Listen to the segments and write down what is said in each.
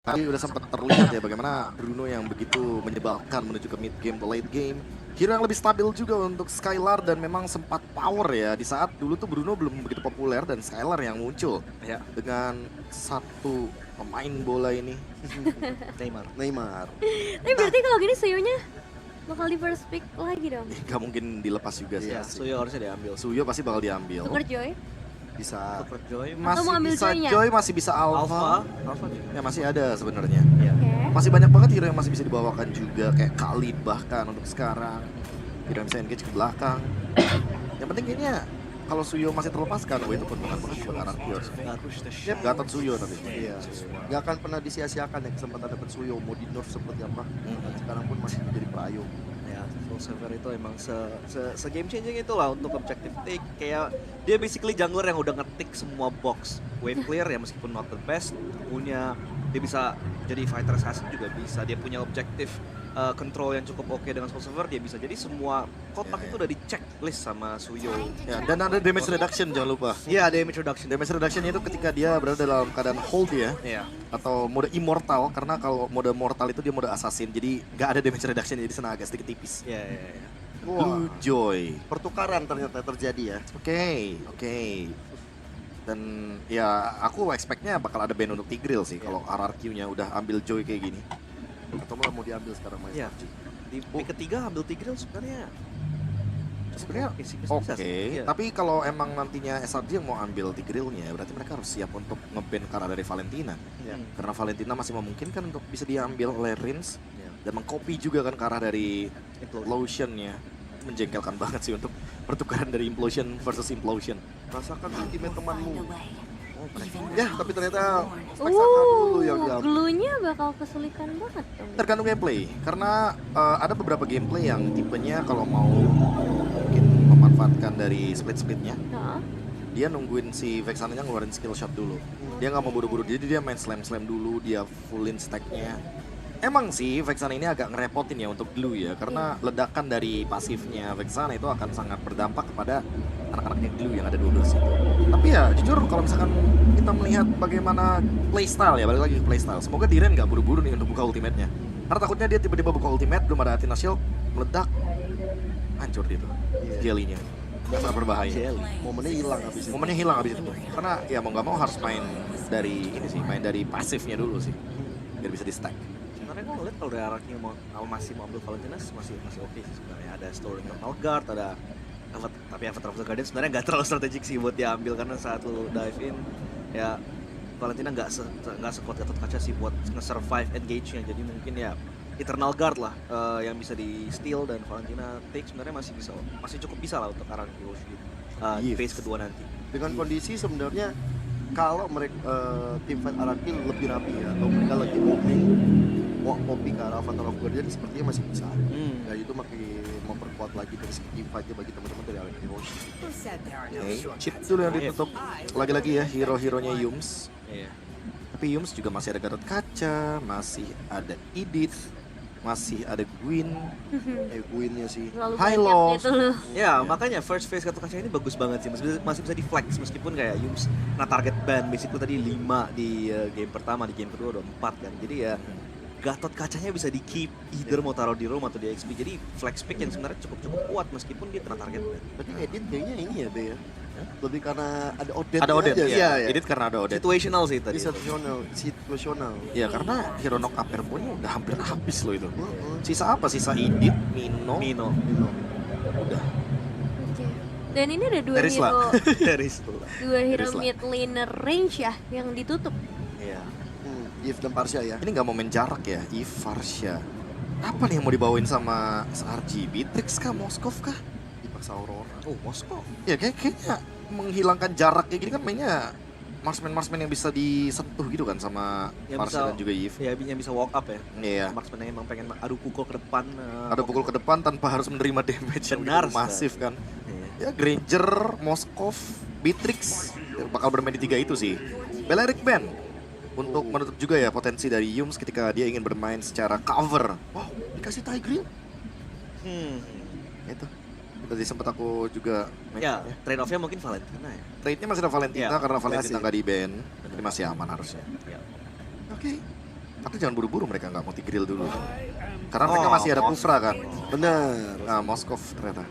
Tadi udah sempat terlihat ya bagaimana Bruno yang begitu menyebalkan menuju ke mid game ke late game. Hero yang lebih stabil juga untuk Skylar dan memang sempat power ya di saat dulu tuh Bruno belum begitu populer dan Skylar yang muncul Ya, dengan satu pemain bola ini. Neymar. Tapi berarti kalau gini Suyonya bakal di first pick lagi dong. Gak mungkin dilepas juga sih. Ya, Suyo harusnya diambil. Suyo pasti bakal diambil. Tuker Joy. Bisa Super Joy, masih mau ambil bisa Joy-nya? Joy, masih bisa Alpha, Alpha. Alpha juga. Ya masih ada sebenarnya. Ya. Oke. Masih banyak banget hero yang masih bisa dibawakan juga kayak Khalid bahkan untuk sekarang. Tidak bisa engage ke belakang. Yang penting kayaknya kalau Suyo masih terlepaskan, itu keuntungan banget buat Ararkios. Yep, Gatot Suyo tapi. Iya, nggak akan pernah disia-siakan ya kesempatan dapat Suyo mau di nerf seperti apa. Sekarang pun masih menjadi prayo. Ya, Soul Saver itu emang se game changing itulah untuk objective take. Kayak dia basically jungler yang udah ngetik semua box. Wave clear ya meskipun not the best, punya dia bisa jadi fighter assassin juga bisa. Dia punya objective control yang cukup oke dengan Soul Saver, dia bisa. Jadi semua kotak Ya, ya. itu udah di checklist sama Suyo. Ya, dan ada damage reduction jangan lupa. Iya, damage reduction. Damage reduction itu ketika dia berada dalam keadaan hold ya, Iya. atau mode immortal, karena kalau mode mortal itu dia mode assassin, jadi nggak ada damage reduction, jadi sana agak sedikit tipis. Iya, iya, iya. Blue Joy. Pertukaran ternyata terjadi ya. Oke. Dan ya aku expect-nya bakal ada ban untuk Tigreal sih kalau RRQ-nya udah ambil Joy kayak gini. Atau malah mau diambil sekarang main Iya. PUBG. Di pick ketiga ambil Tigreal sebenarnya. Sebenarnya Oke sih, oke, bisa sih. Iya. tapi kalau emang nantinya SRG yang mau ambil Tigreal-nya, berarti mereka harus siap untuk nge-ban karena dari Valentina. Iya. Karena Valentina masih memungkinkan untuk bisa diambil oleh Rins Iya. dan mengcopy juga kan ke arah dari Implosion. Implosion-nya. Menjengkelkan banget sih untuk pertukaran dari Implosion versus Implosion. Rasakan ultimate temanmu. Oh, Ya, tapi ternyata Spexaka dulu yang diambil. Glue-nya bakal kesulitan banget dong. Tergantung gameplay, karena ada beberapa gameplay yang tipenya kalau mau mungkin memanfaatkan dari split-splitnya, Heeh. dia nungguin si Vexananya ngeluarin skill shot dulu. Dia nggak mau buru-buru, jadi dia main slam-slam dulu, dia fullin stacknya. Emang sih Vexana ini agak ngerepotin ya untuk Glue ya, karena ledakan dari pasifnya Vexana itu akan sangat berdampak kepada anak-anaknya Glue yang ada 12 itu. Tapi ya jujur kalau misalkan kita melihat bagaimana playstyle ya, balik lagi ke playstyle. Semoga Diren nggak buru-buru nih untuk buka ultimate-nya. Karena takutnya dia tiba-tiba buka ultimate, belum ada Athena Shield, meledak, hancur dia tuh, jelly-nya. Sangat berbahaya. Jelly. Momennya hilang habis itu. Momennya hilang abis itu. Karena ya mau nggak mau harus main dari ini sih, main dari pasifnya dulu sih, biar bisa di stack. Sebenarnya gue ngeliat kalau dari arahnya masih mau ambil Valentinas masih oke sih sebenarnya. Ada Stolen Normal Guard, ada tapi Avatar of the Guardian sebenarnya nggak terlalu strategik sih buat diambil karena saat lu dive in ya Valentina nggak sekuat Gatot Kaca sih buat nge-survive engage-nya. Jadi mungkin ya Eternal Guard lah yang bisa di steal dan Valentina take sebenarnya masih cukup bisa lah untuk arah di Yes. phase kedua nanti. Dengan kondisi sebenarnya kalau mereka tim fight Araki lebih rapi ya, atau mereka lagi popping ke arah Avatar of Guardian sepertinya masih bisa. Ya itu makin memperkuat lagi dari segi team fight bagi teman-teman dari Araki Heroes. Oke, chip dulu yang ditutup. Lagi-lagi ya hero-heronya Yums. Iya. Tapi Yums juga masih ada Gatot Kaca, masih ada Edith, masih ada Gwyn. Gwyn-nya sih. Terlalu High banyak loss. gitu loh. Ya, makanya first phase Gatot Kaca ini bagus banget sih. Masih bisa di flex meskipun kayak Yums nah target ban basically tadi 5 di game pertama, di game kedua udah 4 kan. Jadi ya Gatot Kacanya bisa di keep either mau taruh di room atau di XP. Jadi flex pick yang sebenarnya cukup kuat meskipun dia kena target ban. Berarti Edit kayaknya ini ya, Be ya. Lebih karena ada Odette. Ada Odette, aja. Iya, ya. Edith karena ada Odette. Situational sih tadi. Situasional. Ya karena hero knock up nya udah hampir habis loh itu. Heeh. Sisa apa? Sisa Edith, Mino, Mino. udah. Oke. Dan ini ada dua Terisla. hero, Dari situ. dua hero Terisla. mid laner range ya yang ditutup. Iya. If dan Parsha ya. Ini nggak mau main jarak ya, Ivarsha. Apa nih yang mau dibawain sama SRG? Beatrix kah? Moskov kah? Dipaksa Aurora. Oh, Moskow. Ya kayaknya menghilangkan jarak kayak gini kan mainnya marksman yang bisa disentuh gitu kan sama Yang Parsha bisa- dan juga Eve. Ya, yang bisa walk up ya. Iya. Marksman yang emang pengen adu pukul ke depan. Ada pukul ke depan tanpa harus menerima damage yang Benar, begitu masif kan. Iya. Ya Granger, Moskov, Beatrix ya, bakal bermain di tiga itu sih. Balearic Band untuk menutup juga ya potensi dari Yums ketika dia ingin bermain secara cover. Wow, dikasih Tigreal. Itu. Tadi sempat aku juga Ya, trade off-nya mungkin Valentina ya. Trade-nya masih ada Valentina Ya, karena Valentina masih. nggak di ban. Jadi masih aman harusnya. Ya. Oke. Tapi jangan buru-buru mereka nggak mau Tigreal dulu. Karena mereka Oh, masih ada Kufra kan. Bener. Nah, Moskov ternyata.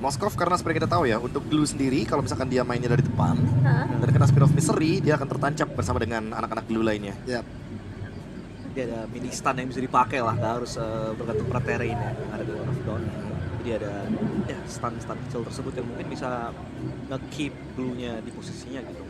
Moskov karena seperti kita tahu ya, untuk Glue sendiri kalau misalkan dia mainnya dari depan Hah? dan kena Spear of Misery, dia akan tertancap bersama dengan anak-anak Glue lainnya. Ya. Dia ada mini stun yang bisa dipakai lah, nggak harus bergantung pada terrain ya, yang ada di Lord of Dawn. Jadi ada ya stun kecil tersebut yang mungkin bisa nge-keep Blue-nya di posisinya gitu,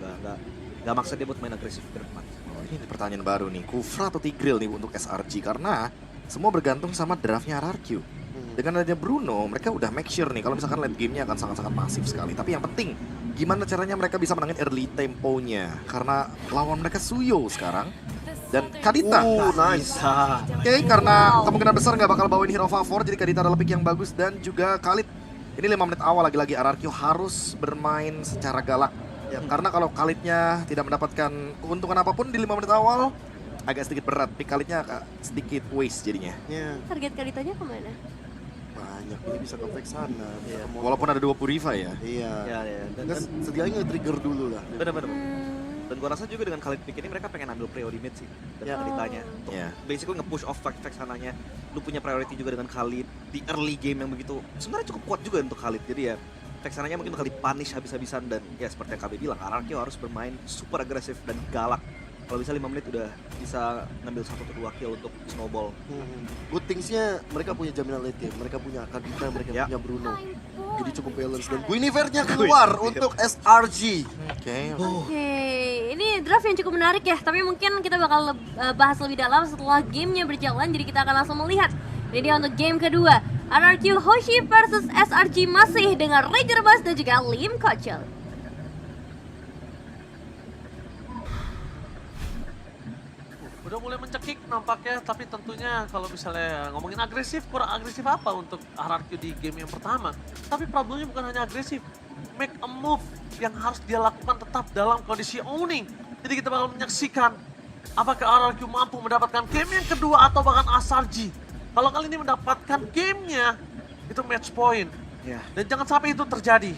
nggak maksa dia buat main agresif ke depan. Oh, ini pertanyaan baru nih, Kufra atau Tigreal nih untuk SRG karena semua bergantung sama draftnya RRQ. Dengan adanya Bruno, mereka udah make sure nih kalau misalkan late game-nya akan sangat-sangat masif sekali. Tapi yang penting, gimana caranya mereka bisa menangin early temponya. Karena lawan mereka Suyo sekarang. Dan Kadita. Nice. Oke, karena kemungkinan besar nggak bakal bawain hero favor, jadi Kadita adalah pick yang bagus. Dan juga Khalid, ini 5 menit awal lagi-lagi RRQ harus bermain secara galak. Karena kalau Khalidnya tidak mendapatkan keuntungan apapun di 5 menit awal, agak sedikit berat. Pick Khalidnya agak sedikit waste jadinya. Ya. Target Kalitanya kemana? Banyak. Ini bisa ke fake sana. Bisa ke Walaupun ada 2 Purify ya. Iya. Ya, dan Dan setidaknya nge-trigger dulu lah. benar-benar. Hmm. Dan gua rasa juga dengan Khalid pick ini mereka pengen ambil priority mid sih dan Ya. Kalitanya. Untuk Ya. basically nge-push off fact sananya. Lu punya priority juga dengan Khalid di early game yang begitu sebenarnya cukup kuat juga untuk Khalid. Jadi ya fact sananya mungkin bakal dipunish habis-habisan dan ya seperti yang KB bilang, RRQ harus bermain super agresif dan galak. Kalau bisa 5 menit udah bisa ngambil 1 atau 2 kill untuk snowball. Good things-nya mereka punya jaminan late game. Mereka punya Kadita, mereka Ya. punya Bruno. Time Jadi point. cukup balance dan Guinevere-nya keluar Guinevere. untuk SRG. Oke. Oke, ini draft yang cukup menarik ya, tapi mungkin kita bakal bahas lebih dalam setelah gamenya berjalan, jadi kita akan langsung melihat. Ini dia untuk game kedua, RRQ Hoshi versus SRG masih dengan Ranger Bass dan juga Lim Kochel. Udah mulai mencekik nampaknya, tapi tentunya kalau misalnya ngomongin agresif, kurang agresif apa untuk RRQ di game yang pertama. Tapi problemnya bukan hanya agresif, make a move yang harus dia lakukan tetap dalam kondisi owning. Jadi kita bakal menyaksikan apakah RRQ mampu mendapatkan game yang kedua atau bahkan SRG. Kalau kali ini mendapatkan gamenya, itu match point. Ya. Dan jangan sampai itu terjadi.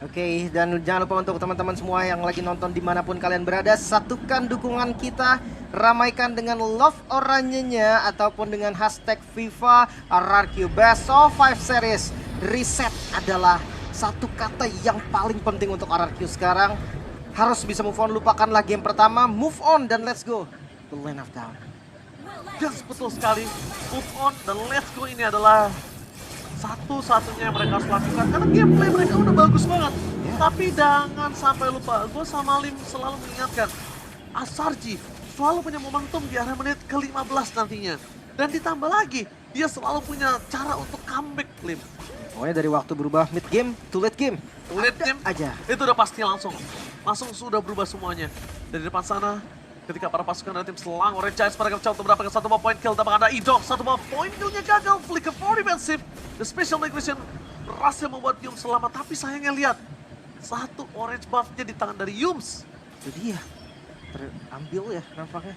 Oke, dan jangan lupa untuk teman-teman semua yang lagi nonton dimanapun kalian berada, satukan dukungan kita, ramaikan dengan love oranye-nya ataupun dengan hashtag FIFA RRQ Best of 5 Series. Reset adalah satu kata yang paling penting untuk RRQ sekarang. Harus bisa move on, lupakanlah game pertama, move on dan let's go to Land of Dawn. Yes, betul sekali. Move on dan let's go ini adalah satu-satunya yang mereka harus lakukan karena gameplay mereka udah bagus banget. Tapi jangan sampai lupa, gue sama Lim selalu mengingatkan, SRG selalu punya momentum di area menit ke-15 nantinya. Dan ditambah lagi, dia selalu punya cara untuk comeback, Lim. Pokoknya dari waktu berubah mid game to late game. Late game Aja. itu udah pasti langsung sudah berubah semuanya. Dari depan sana, ketika para pasukan dari tim Selang Orange Giants pada mencoba untuk mendapatkan 1 point kill, tapi ada Idok, 1 point killnya gagal, flicker for defensive. The special migration berhasil membuat Yums selamat, tapi sayangnya lihat, 1 orange buff-nya di tangan dari Yums. Itu dia terambil ya nampaknya.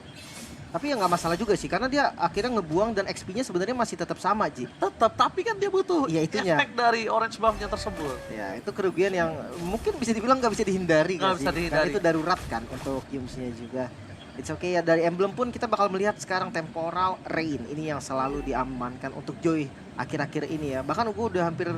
Tapi ya nggak masalah juga sih karena dia akhirnya ngebuang dan XP-nya sebenarnya masih tetap sama, Ji. Tetap, tapi kan dia butuh Iya, itunya. efek dari orange buff-nya tersebut. Ya itu kerugian yang mungkin bisa dibilang nggak bisa dihindari Nggak nggak bisa sih? dihindari. Karena itu darurat kan untuk Yums-nya juga. It's okay ya, dari emblem pun kita bakal melihat sekarang Temporal Rain. Ini yang selalu diamankan untuk Joy akhir-akhir ini ya. Bahkan gue udah hampir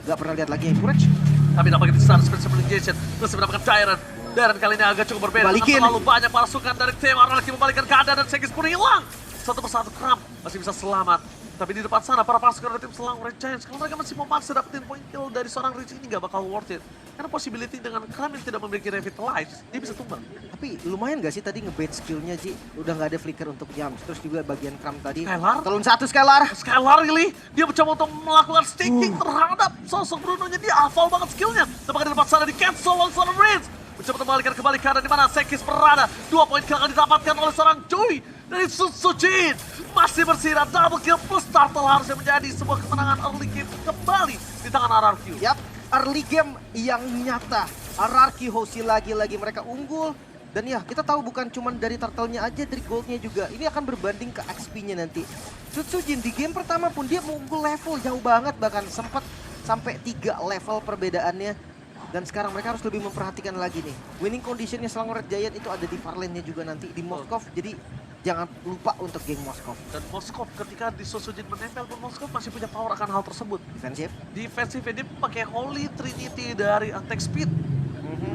nggak pernah lihat lagi Encourage. Tapi dapat di-start special migration, terus mendapatkan Tyrant. Dan kali ini agak cukup berbeda, Balikin. terlalu banyak pasukan dari tim RRQ membalikkan keadaan dan Segis pun hilang. Satu persatu Kram masih bisa selamat. Tapi di depan sana para pasukan dari tim Selang Orange Giants, kalau mereka masih memaksa dapetin point kill dari seorang Rich ini nggak bakal worth it. Karena possibility dengan Kram yang tidak memiliki revitalize, dia bisa tumbang. Tapi lumayan gak sih tadi ngebait skillnya, Ji? Udah nggak ada flicker untuk Jams. Terus juga bagian Kram tadi. Skylar? Telun 1 Skylar. Skylar really, dia mencoba untuk melakukan staking terhadap sosok Bruno-nya. Dia hafal banget skillnya. Tapi di depan sana di cancel oleh seorang Rich. Mencoba untuk membalikan kembali keadaan di mana Sekis berada. 2 poin kill akan didapatkan oleh seorang Joy dari Sutsujin. Masih bersih dan double kill plus turtle harusnya menjadi sebuah kemenangan early game kembali di tangan RRQ. Yap, early game yang nyata. RRQ Hoshi lagi-lagi mereka unggul. Dan ya, kita tahu bukan cuma dari turtle-nya aja, dari gold-nya juga. Ini akan berbanding ke XP-nya nanti. Sutsujin di game pertama pun dia unggul level jauh banget. Bahkan sempat sampai 3 level perbedaannya. Dan sekarang mereka harus lebih memperhatikan lagi nih. Winning condition-nya Selang Red Giant itu ada di Farlane-nya juga nanti. Di Moskov, jadi jangan lupa untuk geng Moskov. Dan Moskov ketika di Sosujin menempel pun Moskov masih punya power akan hal tersebut. Defensif. Defensifnya dia pakai Holy Trinity dari attack speed.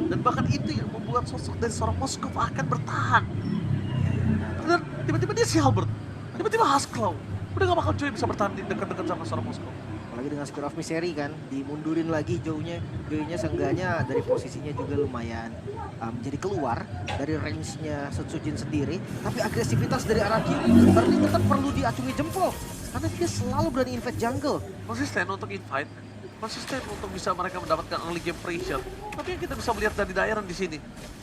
Dan bahkan itu yang membuat sosok dari seorang Moskov akan bertahan. Dan tiba-tiba dia si Halberd, tiba-tiba Haskell. Udah gak bakal cuy bisa bertahan di dekat-dekat sama seorang Moskov. Apalagi dengan Spear of Misery kan, dimundurin lagi Joe-nya seenggaknya dari posisinya juga lumayan jadi keluar dari range-nya Setsujin sendiri. Tapi agresivitas dari Araki Early tetap perlu diacungi jempol karena dia selalu berani invade jungle. Konsisten untuk invite, konsisten untuk bisa mereka mendapatkan early game pressure. Tapi yang kita bisa melihat dari daerah di sini,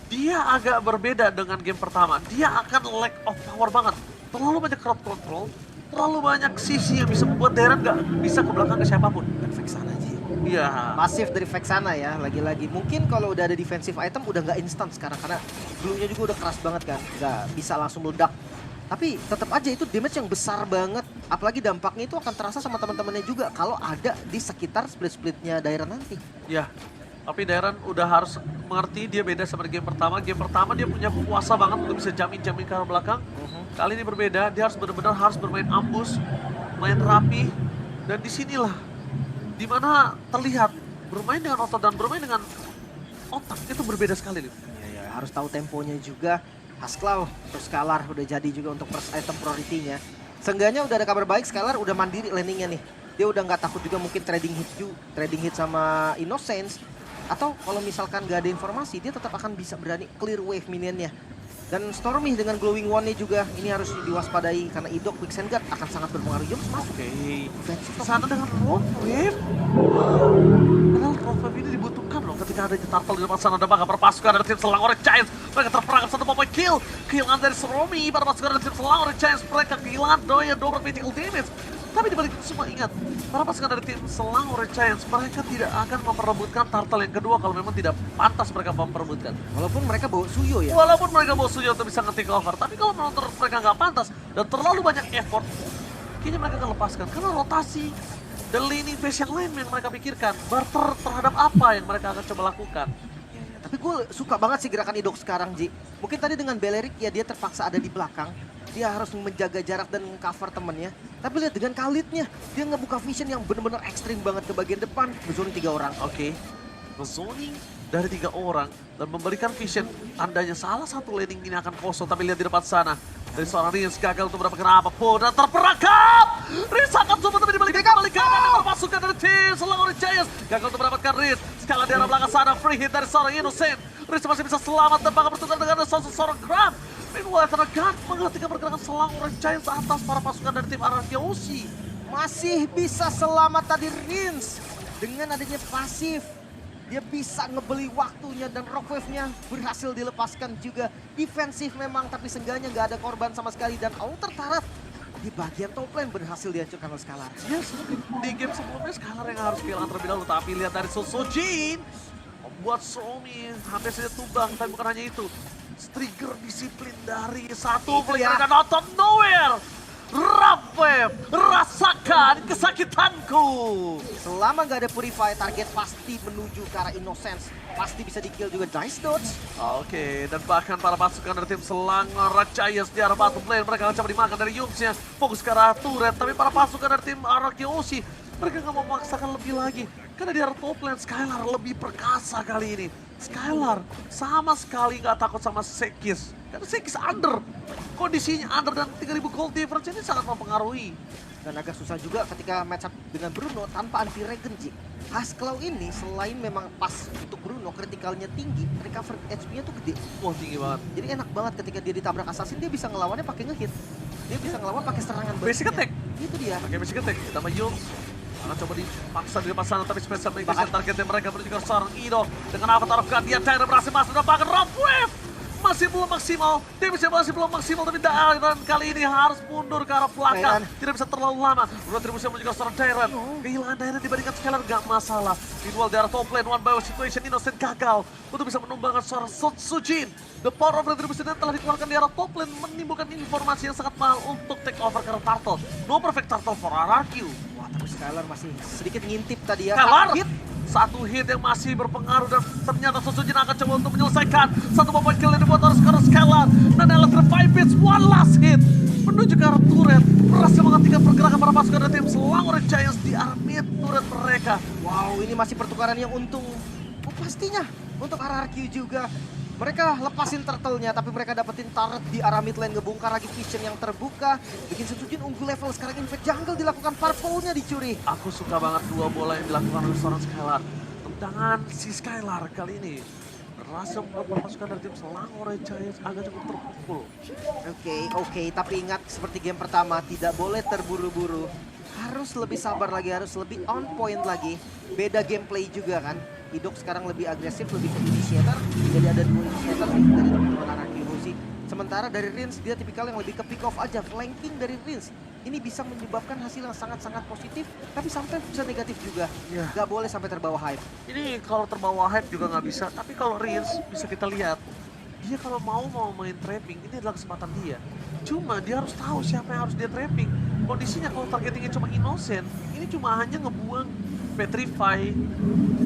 dia agak berbeda dengan game pertama. Dia akan lack of power banget. Terlalu banyak crowd control, terlalu banyak sisi yang bisa membuat Darren nggak bisa ke belakang ke siapapun. Dan Vexana aja. Iya. Pasif dari Vexana ya, lagi-lagi. Mungkin kalau udah ada defensive item udah nggak instan sekarang karena glue-nya juga udah keras banget kan, nggak bisa langsung meledak. Tapi tetap aja itu damage yang besar banget. Apalagi dampaknya itu akan terasa sama teman-temannya juga kalau ada di sekitar split-splitnya daerah nanti. Ya, tapi Darren udah harus mengerti dia beda sama di game pertama. Game pertama dia punya kuasa banget untuk bisa jamin-jamin ke arah belakang. Kali ini berbeda, dia harus benar-benar harus bermain ambush, main rapi. Dan disinilah dimana terlihat bermain dengan otot dan bermain dengan otak itu berbeda sekali. Ya, harus tahu temponya juga. Haskell terus Scalar udah jadi juga untuk first item priority-nya. Seenggaknya udah ada kabar baik, Scalar udah mandiri landingnya nih. Dia udah nggak takut juga mungkin trading hit sama Innocence. Atau kalau misalkan nggak ada informasi, dia tetap akan bisa berani clear wave minionnya. Dan Stormy dengan glowing one-nya juga ini harus diwaspadai karena Idok Quicksand Guard akan sangat berpengaruh. Yums masuk. Oke. Defensive Sana dengan Rock Wave. Padahal Rock Wave ini dibutuhkan loh ketika ada Turtle di depan sana. Ada bakal perpasukan dari tim Selang Orange Giants. Mereka terperangkap satu point kill. Killan dari Stormy pada pasukan dari tim Selang Orange Giants. Mereka kehilangan Doya double critical damage. Tapi dibalik itu semua ingat, para pasukan dari tim Selang Orange Giants mereka tidak akan memperebutkan Turtle yang kedua kalau memang tidak pantas mereka memperebutkan. Walaupun mereka bawa Suyo ya. Walaupun mereka bawa Suyo untuk bisa nge-take over, tapi kalau menurut mereka nggak pantas dan terlalu banyak effort, kayaknya mereka akan lepaskan. Karena rotasi dan laning phase yang lain yang mereka pikirkan, barter terhadap apa yang mereka akan coba lakukan. Tapi gue suka banget sih gerakan Idok sekarang, Ji. Mungkin tadi dengan Belerik ya dia terpaksa ada di belakang. Dia harus menjaga jarak dan cover temennya. Tapi lihat dengan Khalidnya, dia ngebuka vision yang bener-bener ekstrim banget ke bagian depan. Ngezoning 3 orang. Oke, zoning dari 3 orang dan memberikan vision. Tandanya salah satu landing ini akan kosong, tapi lihat di depan sana. Dari seorang Rins gagal untuk mendapatkan apapun dan terperangkap. Rins akan coba tapi dibalik kanan pasukan dari tim Selang Orange Giants. Gagal untuk mendapatkan Rins. Sekali di arah belakang sana, free hit dari seorang Innocent. Rins masih bisa selamat dan bakal bertukar dengan seorang Grab. Meanwhile, karena Grab menghentikan pergerakan Selang Orange Giants atas para pasukan dari tim Araki Oshi. Masih bisa selamat tadi Rins. Dengan adanya pasif. Dia bisa ngebeli waktunya dan Rockwave-nya berhasil dilepaskan juga. Defensif memang, tapi seenggaknya nggak ada korban sama sekali. Dan Outer Turret di bagian top lane berhasil dihancurkan oleh Scalar. Yes, di game sebelumnya Scalar yang harus kehilangan terlebih dahulu. Tapi lihat dari Sosojin membuat Somi hampir saja tumbang. Tapi bukan hanya itu. Trigger disiplin dari satu Itu player ya. dan out of nowhere. Rapep, rasakan kesakitanku. Selama nggak ada Purify, target pasti menuju ke arah Innocence. Pasti bisa di-kill juga Dice Dodge. Oke, dan bahkan para pasukan dari tim Selang Orange Giants di arah bottom lane. Mereka akan coba dimakan dari Yumsnya. Fokus ke arah turret, tapi para pasukan dari tim Araki Oshi mereka nggak mau memaksakan lebih lagi. Karena di arah top lane, Skylar lebih perkasa kali ini. Skylar sama sekali nggak takut sama Sekis. Karena Sekis under. Kondisinya under dan 3000 gold difference ini sangat mempengaruhi. Dan agak susah juga ketika match up dengan Bruno tanpa anti regen, Ji. Haskell ini selain memang pas untuk Bruno, kritikalnya tinggi, recover HP-nya tuh gede. Wah, tinggi banget. Jadi enak banget ketika dia ditabrak assassin, dia bisa ngelawannya pakai ngehit. Dia bisa ngelawan pakai serangan Basic baliknya. attack. Itu dia. Pakai basic attack, ditambah Yums. Akan coba dipaksa di depan sana, tapi special migration targetnya mereka menuju ke seorang Ido. Dengan Avatar of God, dia Tyra berhasil masuk dan bahkan Rough Wave. Masih belum maksimal, damage masih belum maksimal, tapi Darren kali ini harus mundur ke arah belakang. Tidak bisa terlalu lama. Retribusi menuju ke seorang Darren. Kehilangan Darren dibandingkan Scalar gak masalah. Meanwhile di arah top lane, one by one situation, Innocent gagal untuk bisa menumbangkan seorang Sojin. The power of retribution yang telah dikeluarkan di arah top lane menimbulkan informasi yang sangat mahal untuk take over ke arah Turtle. No perfect Turtle for RRQ. Wah, tapi Skylar masih sedikit ngintip tadi ya. Skylar? Hit Satu hit yang masih berpengaruh dan ternyata Sosujin akan coba untuk menyelesaikan. Satu bomba kill yang dibuat oleh Scalar. Dan Electric Bits, one last hit. Menuju ke arah turret. Berhasil menghentikan pergerakan para pasukan dari tim Selangor Giants di arah mid turret mereka. Wow, ini masih pertukaran yang untung. Oh, pastinya untuk RRQ juga. Mereka lepasin turtle-nya, tapi mereka dapetin turret di arah mid lane, ngebongkar lagi vision yang terbuka. Bikin Sejujin unggul level, sekarang Infect Jungle dilakukan, purple-nya dicuri. Aku suka banget dua bola yang dilakukan oleh seorang Skylar. Tendangan si Skylar kali ini berhasil membuat pasukan dari tim Selangor Giants agak cukup terpukul. Oke, tapi ingat seperti game pertama, tidak boleh terburu-buru. Harus lebih sabar lagi, harus lebih on point lagi. Beda gameplay juga kan. Hidok sekarang lebih agresif, lebih ke initiator. Jadi ada 2 initiator nih dari teman-teman Araki Hoshi. Sementara dari Rins, dia tipikal yang lebih ke pick off aja. Flanking dari Rins. Ini bisa menyebabkan hasil yang sangat-sangat positif, tapi sampai bisa negatif juga. Ya. Gak boleh sampai terbawa hype. Ini kalau terbawa hype juga nggak bisa, tapi kalau Rins bisa kita lihat. Dia kalau mau main trapping, ini adalah kesempatan dia. Cuma dia harus tahu siapa yang harus dia trapping. Kondisinya kalau targetingnya cuma Innocent, ini cuma hanya ngebuang Petrify,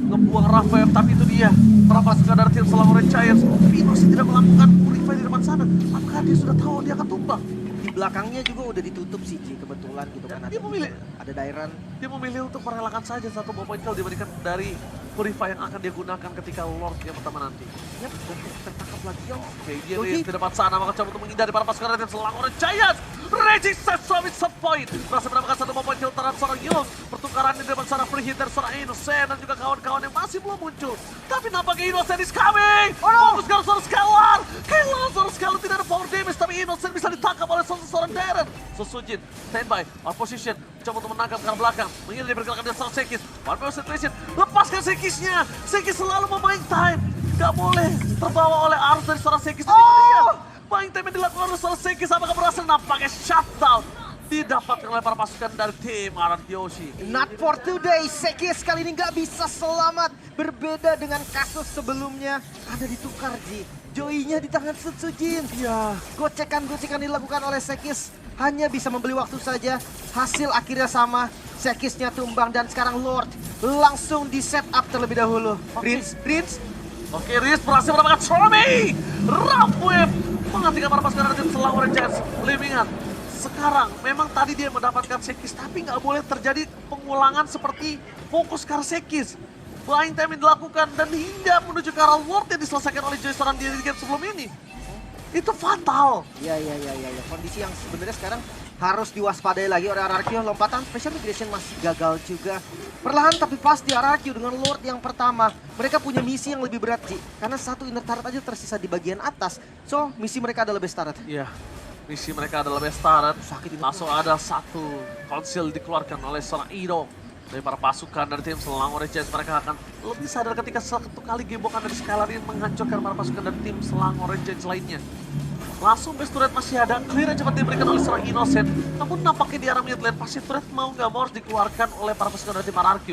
ngebuang Rafael, tapi itu dia. Para pasukan dari tim Selangor Giants, Innocent tidak melakukan Purify di depan sana. Apakah dia sudah tahu dia akan tumbang? Di belakangnya juga udah ditutup sih, Ci, kebetulan gitu kan. Dia memilih. Ada Dairan. Dia memilih untuk merelakan saja satu bomb point kill dibandingkan dari Purify yang akan dia gunakan ketika Lord yang pertama nanti. Yap, dan tertangkap lagi Yong. Oke, dia Yogi. di depan sana maka coba untuk menghindari para pasukan dari tim Selangor Giants. Raging set summit set point. Berhasil mendapatkan satu bomb point kill terhadap seorang Yus. Pertukaran di depan sana free hit dari seorang Innocent dan juga kawan-kawan yang masih belum muncul. Tapi nampaknya Innocent is coming. Fokus ke seorang Scalar. Kehilangan seorang Scalar, tidak ada power damage, tapi Innocent bisa ditangkap oleh seorang Darren. Sosujin, standby, on position. Coba untuk menangkap ke arah belakang. Menghindari pergerakan dari seorang Sekis. One power situation. Lepaskan Sekisnya. Sekis selalu memain time. Gak boleh terbawa oleh arus dari seorang Sekis. Main time yang dilakukan oleh seorang Sekis. Apakah berhasil? Nampaknya shutdown. Didapatkan oleh para pasukan dari tim RRQ Hoshi. Not for today, Sekis kali ini nggak bisa selamat. Berbeda dengan kasus sebelumnya, ada ditukar Ji. Joy-nya di tangan Sejujin. Ya, Gocekan-gocekan dilakukan oleh Sekis hanya bisa membeli waktu saja. Hasil akhirnya sama, Sekisnya tumbang dan sekarang Lord langsung di setup terlebih dahulu. Rins. oke, Riz berhasil mendapatkan Stormy. Rapwave menghentikan para pasukan dari tim Selangor Giants. Limingan. Sekarang memang tadi dia mendapatkan Sekis, tapi nggak boleh terjadi pengulangan seperti fokus ke arah Sekis. Blind time yang dilakukan dan hingga menuju ke arah Lord yang diselesaikan oleh Joy seorang diri di game sebelum ini. Itu fatal. Ya. Kondisi yang sebenarnya sekarang harus diwaspadai lagi oleh RRQ. Lompatan special migration masih gagal juga. Perlahan tapi pasti RRQ dengan Lord yang pertama. Mereka punya misi yang lebih berat, Ji. Karena satu inner turret aja tersisa di bagian atas. So, misi mereka adalah best turret. Iya, misi mereka adalah best turret. Sakit ini. Langsung ada satu konsil dikeluarkan oleh seorang Ido. Dari para pasukan dari tim Selangor Giants, mereka akan lebih sadar ketika satu kali gembokan dari Skylar ini menghancurkan para pasukan dari tim Selangor Giants lainnya. Langsung base turret masih ada, clear yang cepat diberikan oleh seorang Innocent. Namun nampaknya di arah mid lane pasti turret mau nggak mau harus dikeluarkan oleh para pasukan dari tim RRQ.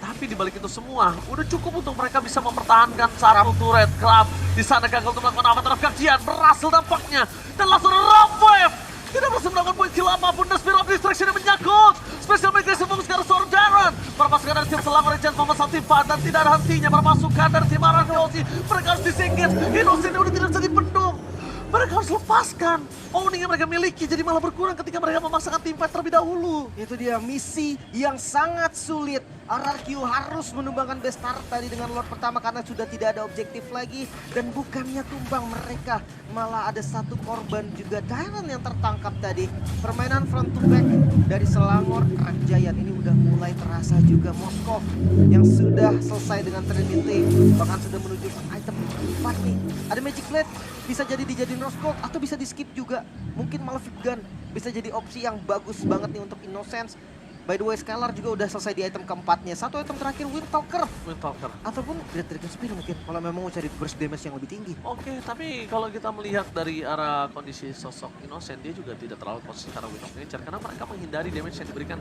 Tapi dibalik itu semua, udah cukup untuk mereka bisa mempertahankan satu turret. Crab di sana gagal untuk melakukan avatar of kajian, berhasil dampaknya. Dan langsung Rapwave tidak berhasil melakukan poin kill apapun dan Spear of Distraction yang menyangkut. Special Migration fokus ke arah seorang Darren. Para pasukan dari tim Selangor Giants memesan Tifa dan tidak ada hentinya para pasukan dari tim RRQ Hoshi. Mereka harus disingkir, Innocent udah tidak bisa dibendung. Mereka harus lepaskan owning yang mereka miliki, jadi malah berkurang ketika mereka memaksakan tim fight terlebih dahulu. Itu dia misi yang sangat sulit. RRQ harus menumbangkan best turret tadi dengan Lord pertama karena sudah tidak ada objektif lagi. Dan bukannya tumbang mereka, malah ada satu korban juga, Darren yang tertangkap tadi. Permainan front to back dari Selangor Giant ini udah mulai terasa juga. Moskov yang sudah selesai dengan Trinity, bahkan sudah menuju ke item 4 nih. Ada Magic Blade, bisa jadi dijadiin Rose Gold atau bisa di skip juga. Mungkin Malefic Gun bisa jadi opsi yang bagus banget nih untuk Innocence. By the way, Scalar juga udah selesai di item keempatnya. Satu item terakhir, Windtalker. Ataupun Great Dragon Spear mungkin, kalau memang mau cari burst damage yang lebih tinggi. Oke, tapi kalau kita melihat dari arah kondisi sosok Innocent, dia juga tidak terlalu posisi karena Wind of Nature. Karena mereka menghindari damage yang diberikan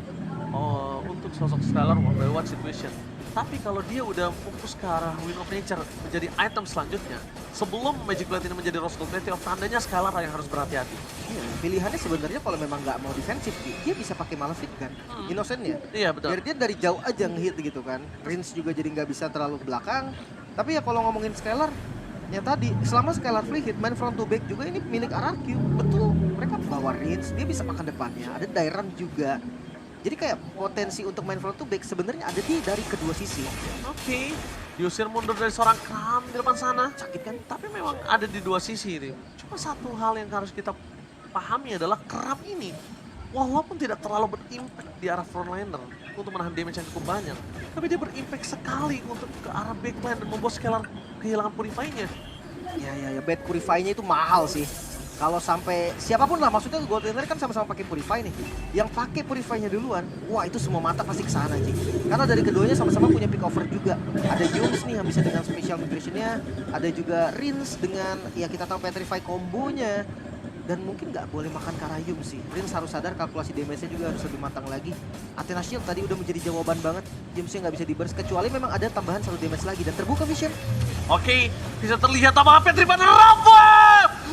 untuk sosok Scalar one by one situation. Tapi kalau dia udah fokus ke arah Wind of Nature menjadi item selanjutnya, sebelum Magic Blade ini menjadi Rose Gold Meteor, tandanya Scalar yang harus berhati-hati. Iya, pilihannya sebenarnya kalau memang nggak mau defensif, dia bisa pakai Malefic Gun. Innocent ya. Iya betul. Biar dia dari jauh aja ngehit gitu kan. Rins juga jadi nggak bisa terlalu ke belakang. Tapi ya kalau ngomongin Skylar, ya tadi selama Skylar free hit main front to back juga ini milik RRQ. Betul, mereka bawa Rins, dia bisa makan depannya. Ada Dairan juga. Jadi kayak potensi untuk main front to back sebenarnya ada dari kedua sisi. Oke, diusir mundur dari seorang Kram di depan sana. Sakit kan? Tapi memang ada di dua sisi ini. Cuma satu hal yang harus kita pahami adalah Kram ini, walaupun tidak terlalu berimpact di arah frontliner untuk menahan damage yang cukup banyak, tapi dia berimpact sekali untuk ke arah backline dan membuat Skylar kehilangan purify-nya. Ya, bad purify-nya itu mahal sih. Kalau sampai siapapun lah, maksudnya Gold Laner kan sama-sama pakai purify nih. Yang pakai purify-nya duluan, wah itu semua mata pasti ke sana Ji. Karena dari keduanya sama-sama punya pick over juga. Ada Jungs nih yang bisa dengan special nutrition-nya, ada juga Rins dengan ya kita tahu petrify kombonya. Dan mungkin nggak boleh makan Karayum sih. Rins harus sadar kalkulasi damage-nya juga harus lebih matang lagi. Athena Shield tadi udah menjadi jawaban banget. Jamesnya nggak bisa di-burst kecuali memang ada tambahan 1 damage lagi dan terbuka vision. Oke, bisa terlihat apakah Petri pada Rafa!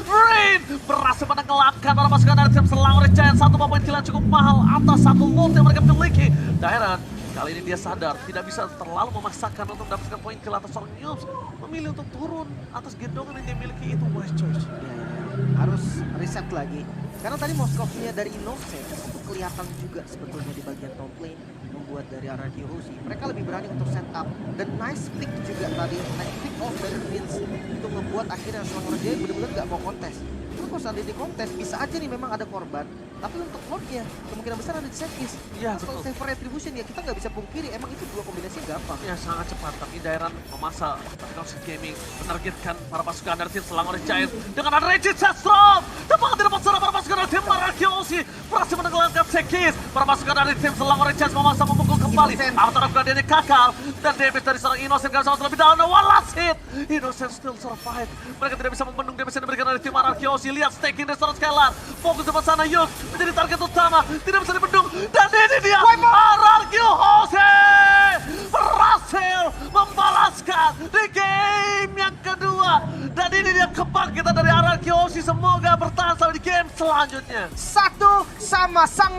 Rain berhasil menenggelamkan para pasukan dari tim Selang oleh Giant. 1 poin kill yang cukup mahal atas 1 loot yang mereka miliki. Dairan kali ini dia sadar tidak bisa terlalu memaksakan untuk mendapatkan poin kill atas seorang Newbs. Memilih untuk turun atas gendongan yang dia miliki itu wise choice. Harus reset lagi. Karena tadi Moskov-nya dari Innocent itu kelihatan juga sebetulnya di bagian top lane membuat dari RRQ Hoshi. Mereka lebih berani untuk set up dan nice pick juga tadi, nice pick off dari Vince untuk membuat akhirnya Selangor Jaya benar-benar nggak mau kontes. Itu kalau saat di kontes bisa aja nih memang ada korban, tapi untuk Lordnya kemungkinan besar ada di setpiece. Iya, Kalau betul. save for retribution ya kita nggak bisa pungkiri, emang itu dua kombinasi gampang. Ya sangat cepat, tapi Dairan memaksa Toxic Gaming menargetkan para pasukan dari tim Selang oleh Giant dengan ada Regis Sestrom. Tepat di depan sana para pasukan dari tim Marakiosi berhasil menenggelamkan Sekis. Para pasukan dari tim Selang oleh Giant memaksa memukul kembali. Innocent. Avatar of Guardian kakal dan damage dari seorang Innocent gak bisa terlebih dalam. One last hit. Innocent still survive. Mereka tidak bisa membendung damage yang diberikan oleh tim Marakiosi. Lihat staking dari seorang Skylar. Fokus depan sana Yus menjadi target utama. Tidak bisa dibendung. Dan ini dia Marakiosi berhasil membalaskan di game yang kedua. Dan ini dia kebangkitan dari Marakiosi. Semoga bertahan sampai di game selanjutnya. Satu sama sang